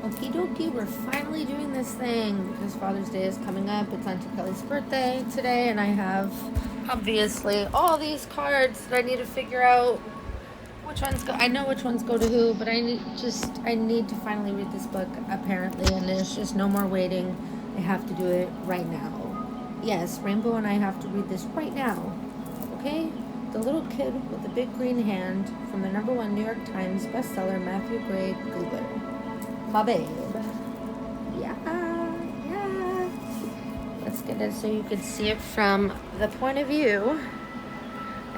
Okie dokie, we're finally doing this thing because Father's Day is coming up. It's Auntie Kelly's birthday today, and I have obviously all these cards that I need to figure out which ones go. I know which ones go to who, but I need to finally read this book apparently, and there's just no more waiting. I have to do it right now. Yes, Rainbow and I have to read this right now. Okay? The Little Kid with the Big Green Hand from the #1 New York Times bestseller, Matthew Gray Googler. My babe. Yeah. Let's get it so you can see it from the point of view.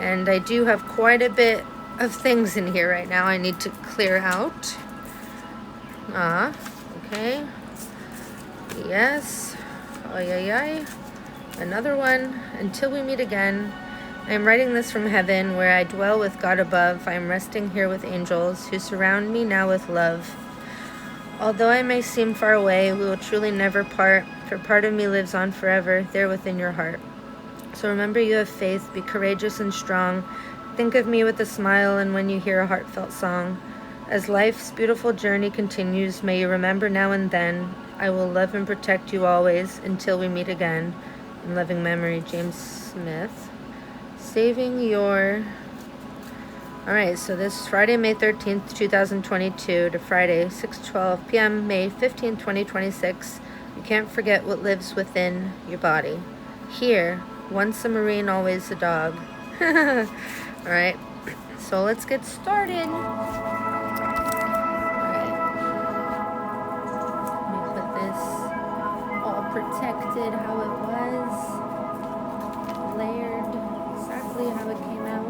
And I do have quite a bit of things in here right now I need to clear out. Okay. Yes. Ay. Another one. Until we meet again. I am writing this from heaven, where I dwell with God above. I am resting here with angels, who surround me now with love. Although I may seem far away, we will truly never part, for part of me lives on forever, there within your heart. So remember you have faith, be courageous and strong. Think of me with a smile, and when you hear a heartfelt song. As life's beautiful journey continues, may you remember now and then, I will love and protect you always, until we meet again. In loving memory, James Smith. Saving your... Alright, so this is Friday, May 13th, 2022 to Friday, 6:12 p.m., May 15th, 2026. You can't forget what lives within your body. Here, once a Marine, always a dog. Alright, so let's get started. Alright. Let me put this all protected how it was. Layered exactly how it came out.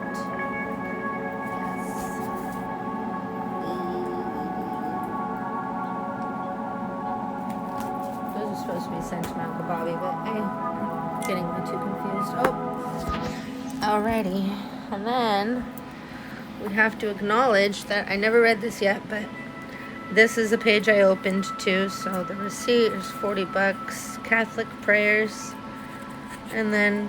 Supposed to be sent to Uncle Bobby, but I'm getting too confused. Alrighty. And then we have to acknowledge that I never read this yet, but this is a page I opened too. So the receipt is $40. Catholic prayers. And then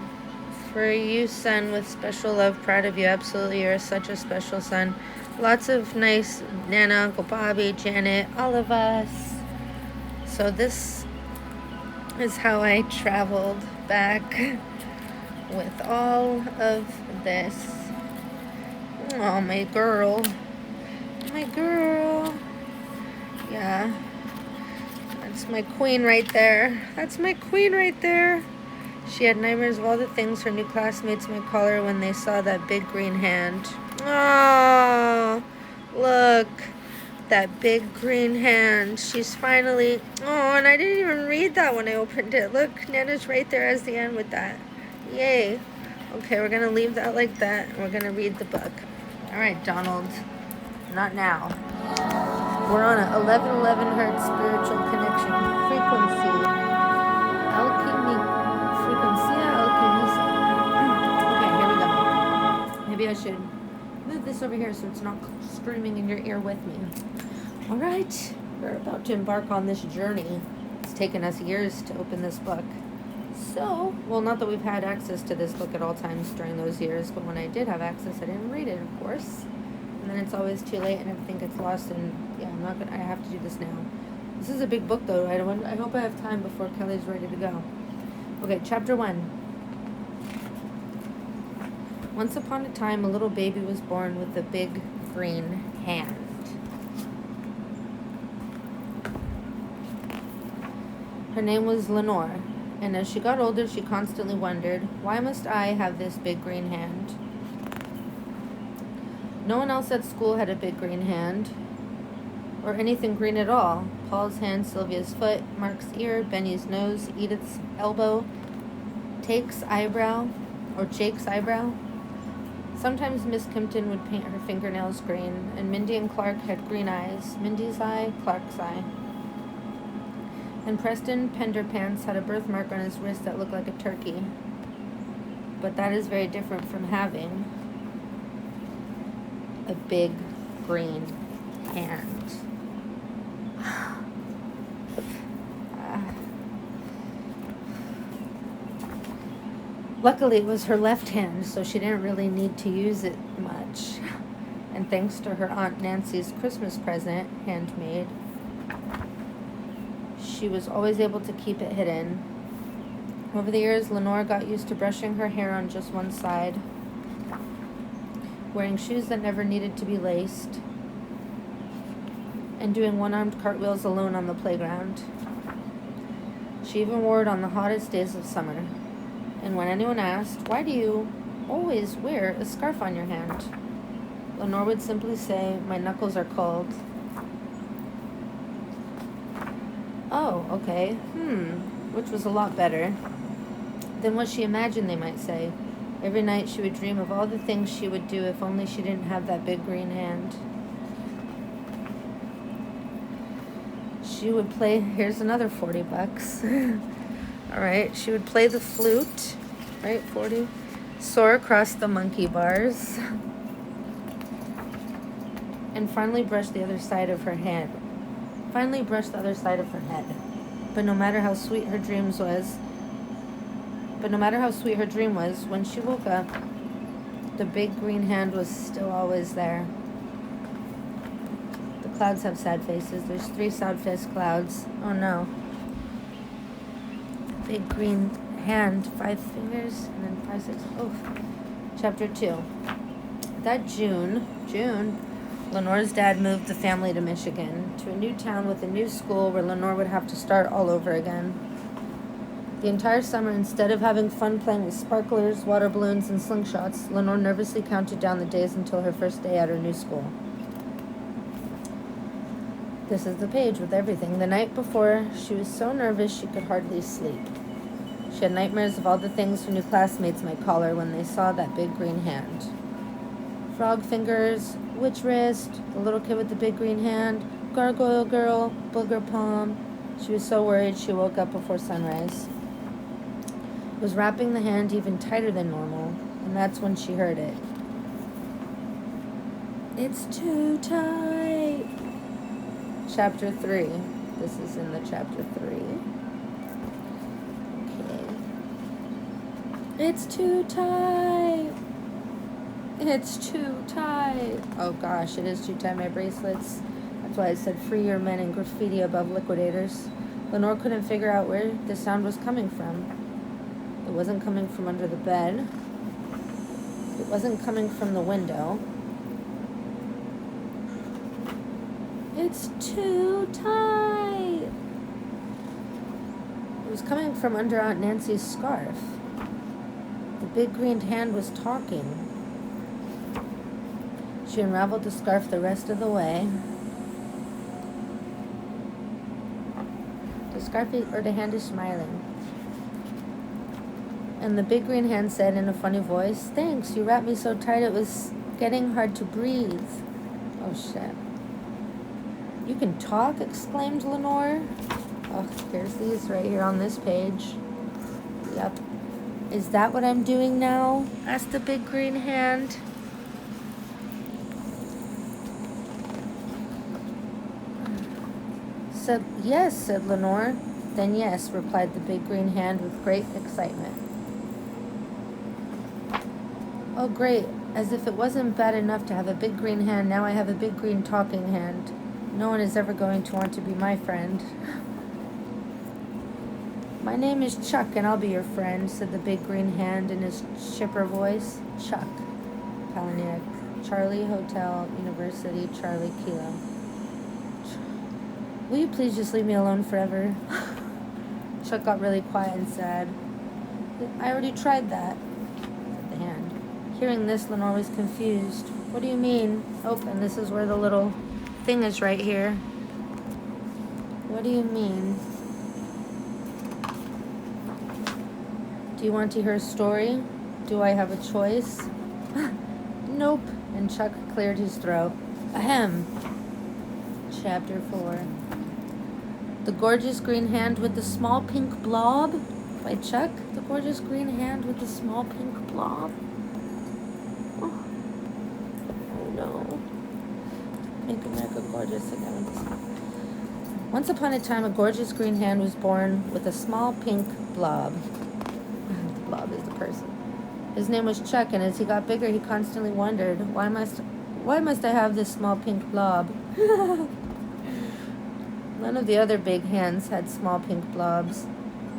for you, son, with special love, proud of you. Absolutely, you're such a special son. Lots of nice Nana, Uncle Bobby, Janet, all of us. So this is how I traveled back with all of this. Oh, my girl. Yeah. That's my queen right there. She had nightmares of all the things her new classmates might call her when they saw that big green hand. Oh, look. That big green hand. She's finally... Oh, and I didn't even read that when I opened it. Look, Nana's right there as the end with that. Yay. Okay, we're going to leave that like that, and we're going to read the book. All right, Donald. Not now. We're on a 1111 hertz spiritual connection frequency. Frequencia alchemisa. Okay, here we go. Maybe I should move this over here so it's not screaming in your ear with me. All right, we're about to embark on this journey. It's taken us years to open this book. So, well, not that we've had access to this book at all times during those years, but when I did have access, I didn't read it, of course. And then it's always too late and everything gets lost, and yeah, I have to do this now. This is a big book, though. I hope I have time before Kelly's ready to go. Okay, chapter 1. Once upon a time, a little baby was born with a big green hand. Her name was Lenore, and as she got older, she constantly wondered, why must I have this big green hand? No one else at school had a big green hand, or anything green at all. Paul's hand, Sylvia's foot, Mark's ear, Benny's nose, Edith's elbow, Jake's eyebrow. Sometimes Miss Kimpton would paint her fingernails green, and Mindy and Clark had green eyes. Mindy's eye, Clark's eye. And Preston Penderpants had a birthmark on his wrist that looked like a turkey. But that is very different from having a big green hand. Luckily, it was her left hand, so she didn't really need to use it much. And thanks to her Aunt Nancy's Christmas present, handmade, she was always able to keep it hidden. Over the years, Lenore got used to brushing her hair on just one side, wearing shoes that never needed to be laced, and doing one-armed cartwheels alone on the playground. She even wore it on the hottest days of summer. And when anyone asked, "Why do you always wear a scarf on your hand?" Lenore would simply say, "My knuckles are cold." Oh, okay. Which was a lot better than what she imagined they might say. Every night she would dream of all the things she would do if only she didn't have that big green hand. She would play, here's another $40. All right, she would play the flute, right, 40, soar across the monkey bars, and finally brush the other side of her head. But no matter how sweet her dream was, when she woke up, the big green hand was still always there. The clouds have sad faces. There's 3 sad-faced clouds. Oh no. Big green hand, 5 fingers, and then 5, 6. Oh. Chapter 2. That June, Lenore's dad moved the family to Michigan, to a new town with a new school where Lenore would have to start all over again. The entire summer, instead of having fun playing with sparklers, water balloons, and slingshots, Lenore nervously counted down the days until her first day at her new school. This is the page with everything. The night before, she was so nervous she could hardly sleep. She had nightmares of all the things her new classmates might call her when they saw that big green hand. Frog fingers, witch wrist, the little kid with the big green hand, gargoyle girl, booger palm. She was so worried she woke up before sunrise. Was wrapping the hand even tighter than normal, and that's when she heard it. "It's too tight." Chapter 3. This is in the chapter 3. Okay. "It's too tight. It's too tight." Oh gosh, it is too tight, my bracelets. That's why I said free your men and graffiti above liquidators. Lenore couldn't figure out where the sound was coming from. It wasn't coming from under the bed. It wasn't coming from the window. "It's too tight." It was coming from under Aunt Nancy's scarf. The big green hand was talking. She unraveled the scarf the rest of the way. The hand is smiling. And the big green hand said in a funny voice, "Thanks, you wrapped me so tight it was getting hard to breathe." Oh shit. "You can talk?" exclaimed Lenore. Oh, here's these right here on this page. Yep. "Is that what I'm doing now?" asked the big green hand. "Yes," said Lenore. "Then yes," replied the big green hand with great excitement. "Oh, great. As if it wasn't bad enough to have a big green hand, now I have a big green talking hand. No one is ever going to want to be my friend." "My name is Chuck, and I'll be your friend," said the big green hand in his chipper voice. "Chuck. Palaniuk. Charlie Hotel University Charlie Kilo. Will you please just leave me alone forever?" Chuck got really quiet and sad. "I already tried that," said the hand. Hearing this, Lenore was confused. "What do you mean?" Oh, and this is where the little thing is right here. "What do you mean?" "Do you want to hear a story? Do I have a choice?" "Nope." And Chuck cleared his throat. Ahem. Chapter 4. The Gorgeous Green Hand with the Small Pink Blob by Chuck. The Gorgeous Green Hand with the Small Pink Blob. Oh no. Make America gorgeous again. Once upon a time, a gorgeous green hand was born with a small pink blob. The blob is the person. His name was Chuck, and as he got bigger, he constantly wondered, why must I have this small pink blob? None of the other big hands had small pink blobs,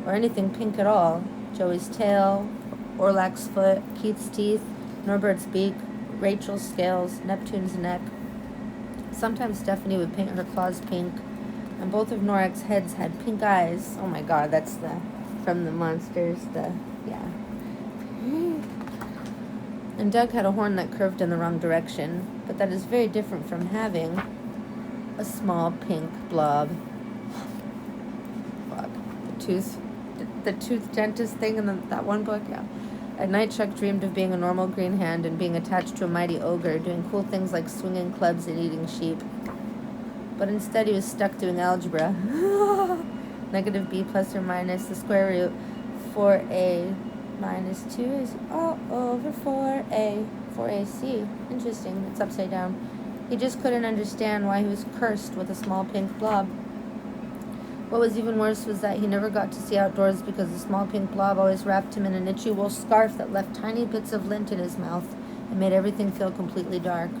or anything pink at all. Joey's tail, Orlac's foot, Keith's teeth, Norbert's beak, Rachel's scales, Neptune's neck. Sometimes Stephanie would paint her claws pink, and both of Norak's heads had pink eyes. Oh my god, that's from the monsters, yeah. And Doug had a horn that curved in the wrong direction, but that is very different from having a small pink blob. Fuck. The tooth dentist thing in that one book, yeah. At night, Chuck dreamed of being a normal green hand and being attached to a mighty ogre, doing cool things like swinging clubs and eating sheep. But instead, he was stuck doing algebra. Negative b plus or minus the square root 4a minus 2 is all over 4a. 4ac. Interesting. It's upside down. He just couldn't understand why he was cursed with a small pink blob. What was even worse was that he never got to see outdoors because the small pink blob always wrapped him in an itchy wool scarf that left tiny bits of lint in his mouth and made everything feel completely dark.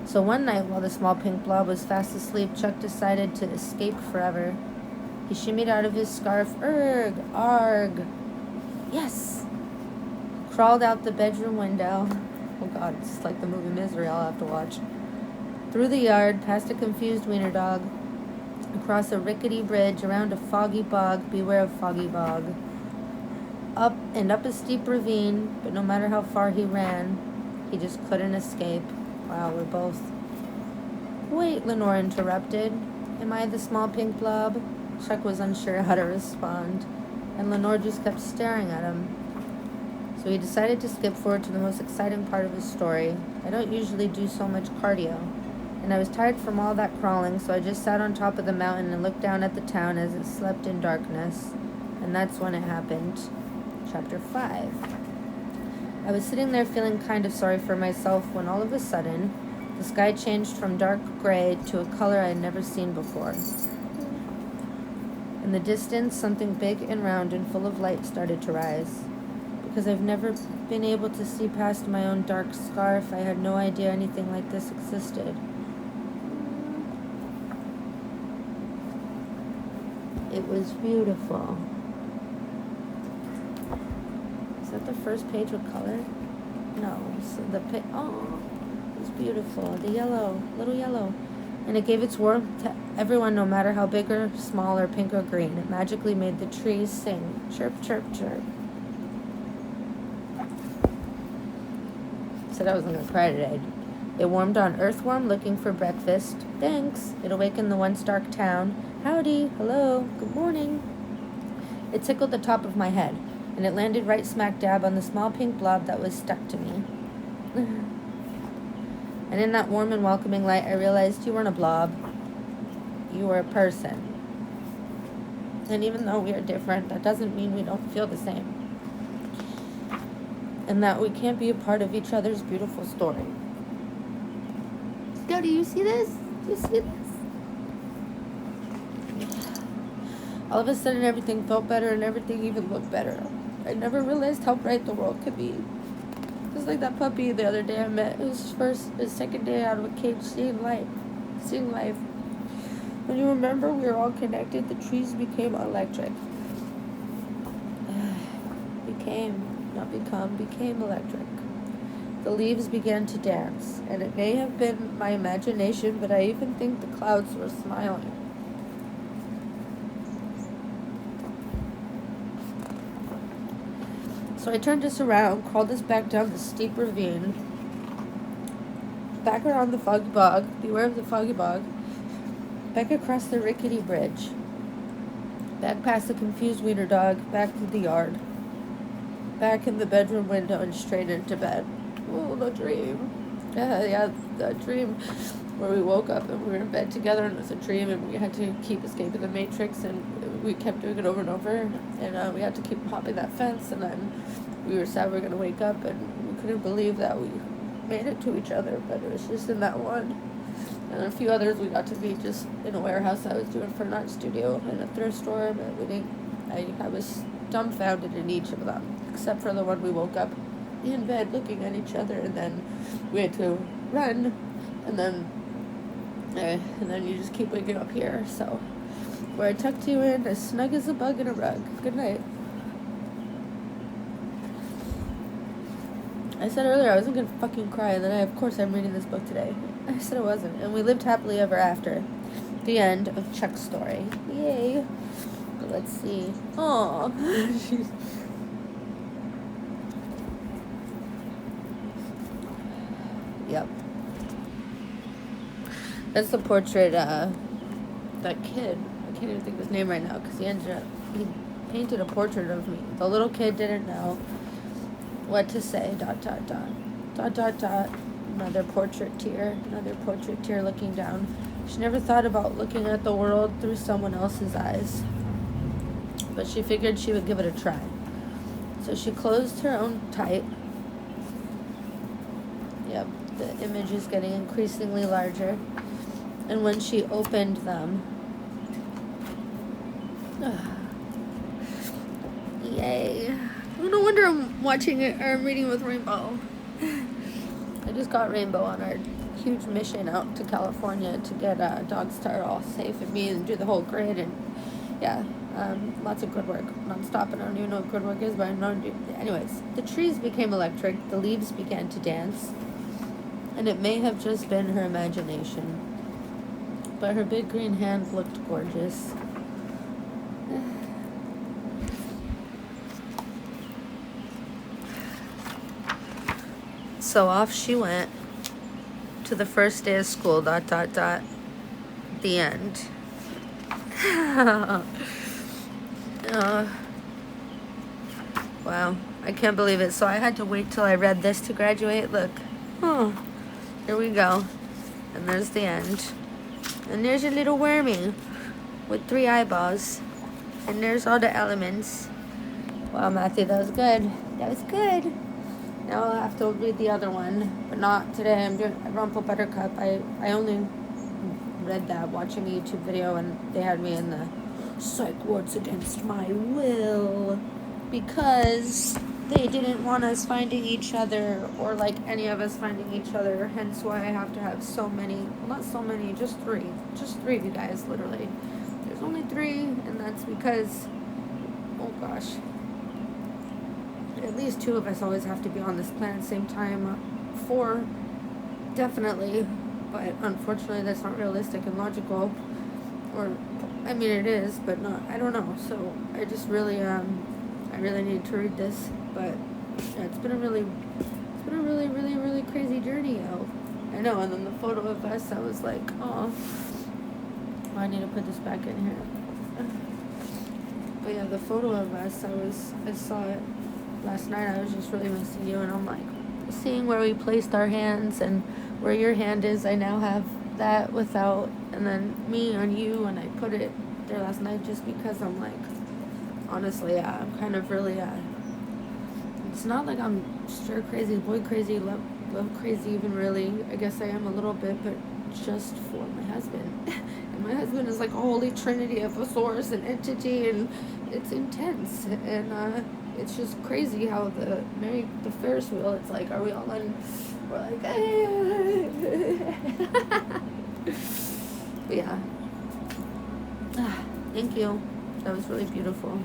So one night, while the small pink blob was fast asleep, Chuck decided to escape forever. He shimmied out of his scarf. Erg! Arg! Yes! Crawled out the bedroom window. Oh god, it's like the movie Misery I'll have to watch. Through the yard, past a confused wiener dog, across a rickety bridge, around a foggy bog, beware of foggy bog. Up a steep ravine, but no matter how far he ran, he just couldn't escape. Wow, we're both... Wait, Lenore interrupted. Am I the small pink blob? Chuck was unsure how to respond, and Lenore just kept staring at him. So he decided to skip forward to the most exciting part of his story. I don't usually do so much cardio, and I was tired from all that crawling, so I just sat on top of the mountain and looked down at the town as it slept in darkness. And that's when it happened. Chapter 5. I was sitting there feeling kind of sorry for myself when all of a sudden, the sky changed from dark gray to a color I had never seen before. In the distance, something big and round and full of light started to rise. Because I've never been able to see past my own dark scarf, I had no idea anything like this existed. It was beautiful. Is that the first page with color? No. So oh, it was beautiful. The yellow, little yellow. And it gave its warmth to everyone, no matter how big or small or pink or green. It magically made the trees sing. Chirp, chirp, chirp. Said I wasn't going to cry today. It warmed on Earthworm looking for breakfast. Thanks. It awakened the once dark town. Howdy. Hello. Good morning. It tickled the top of my head, and it landed right smack dab on the small pink blob that was stuck to me. And in that warm and welcoming light, I realized you weren't a blob. You were a person. And even though we are different, that doesn't mean we don't feel the same. And that we can't be a part of each other's beautiful story. Yo, do you see this? Do you see this? All of a sudden, everything felt better and everything even looked better. I never realized how bright the world could be. Just like that puppy the other day I met. It was his second day out of a cage, seeing life. When you remember we were all connected, the trees became electric. Became electric. The leaves began to dance, and it may have been my imagination, but I even think the clouds were smiling. So I turned us around, crawled us back down the steep ravine, back around the foggy bog, beware of the foggy bog, back across the rickety bridge, back past the confused wiener dog, back to the yard, back in the bedroom window, and straight into bed. Oh, the dream. Yeah, the dream where we woke up and we were in bed together, and it was a dream, and we had to keep escaping the Matrix, and we kept doing it over and over, and we had to keep hopping that fence, and then we were sad we were going to wake up, and we couldn't believe that we made it to each other, but it was just in that one. And a few others we got to be just in a warehouse I was doing for an art studio and a thrift store, but I was dumbfounded in each of them, except for the one we woke up in bed looking at each other, and then we had to run, and then And then you just keep waking up here. So, where I tucked you in as snug as a bug in a rug. Good night. I said earlier I wasn't gonna fucking cry, and then of course I'm reading this book today. I said I wasn't. And we lived happily ever after. The end of Chuck's story. Yay. But let's see. Aww. Yep. That's the portrait, that kid. I can't even think of his name right now, because he painted a portrait of me. The little kid didn't know what to say, ... Another portrait tear looking down. She never thought about looking at the world through someone else's eyes, but she figured she would give it a try. So she closed her own tight. Yep, the image is getting increasingly larger. And when she opened them, yay. No wonder I'm watching it, or I'm reading with Rainbow. I just got Rainbow on our huge mission out to California to get Dogstar all safe and me and do the whole grid, and yeah, lots of good work, non-stop, and I don't even know what good work is, but I know. Anyways, the trees became electric, the leaves began to dance, and it may have just been her imagination, but her big green hand looked gorgeous. So off she went to the first day of school, ... The end. Wow, I can't believe it. So I had to wait till I read this to graduate. Look. Oh, here we go. And there's the end. And there's a little wormy with 3 eyeballs. And there's all the elements. Wow, Matthew, that was good. That was good. Now I'll have to read the other one, but not today. I'm doing Rumple Buttercup. I only read that watching a YouTube video, and they had me in the psych wards against my will because they didn't want us finding each other, or like any of us finding each other. Hence why I have to have so many. Well, not so many, just 3. Just 3 of you guys, literally. There's only 3, and that's because, oh gosh, at least 2 of us always have to be on this planet at the same time. 4, definitely, but unfortunately that's not realistic and logical. Or, I mean, it is, but not, I don't know. So I just really, I really need to read this. But yeah, it's been a really, really crazy journey out. I know. And then the photo of us, I was like, oh, I need to put this back in here. But yeah, the photo of us, I saw it last night. I was just really missing you, and I'm like, seeing where we placed our hands and where your hand is. I now have that without, and then me on you, and I put it there last night just because I'm like, honestly, yeah, I'm kind of really, it's not like I'm stir crazy, boy crazy, love crazy even really. I guess I am a little bit, but just for my husband. And my husband is like a holy trinity of a source and entity, and it's intense, and it's just crazy how the Ferris wheel, it's like, are we all in, we're like, but yeah. Thank you. That was really beautiful.